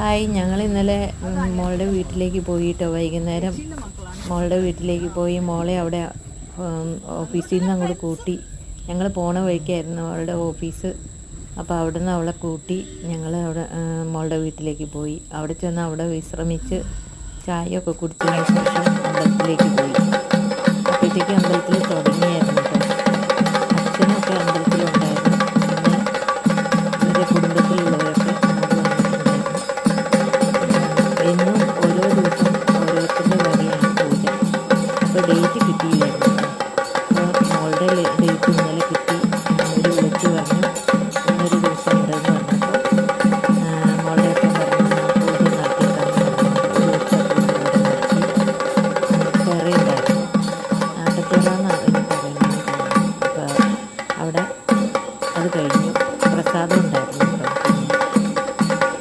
Hi, ഞങ്ങൾ ഇന്നലെ മോളുടെ വീട്ടിലേക്ക് പോയിട്ടോ. വൈകുന്നേരം മോളുടെ വീട്ടിലേക്ക് പോയി മോളെ അവിടെ ഓഫീസിൽ നിന്ന് അങ്ങോട്ട് കൂട്ടി. ഞങ്ങൾ പോണ വഴിക്കായിരുന്നു അവളുടെ ഓഫീസ്. അപ്പോൾ അവിടെ നിന്ന് അവളെ കൂട്ടി ഞങ്ങൾ അവിടെ മോളുടെ വീട്ടിലേക്ക് പോയി. അവിടെ ചെന്ന് അവിടെ വിശ്രമിച്ച് ചായയൊക്കെ കുടിച്ചതിന് ശേഷം അമ്പലത്തിലേക്ക് പോയി. അപ്പോഴത്തേക്ക് അമ്പലത്തിൽ തുടങ്ങി.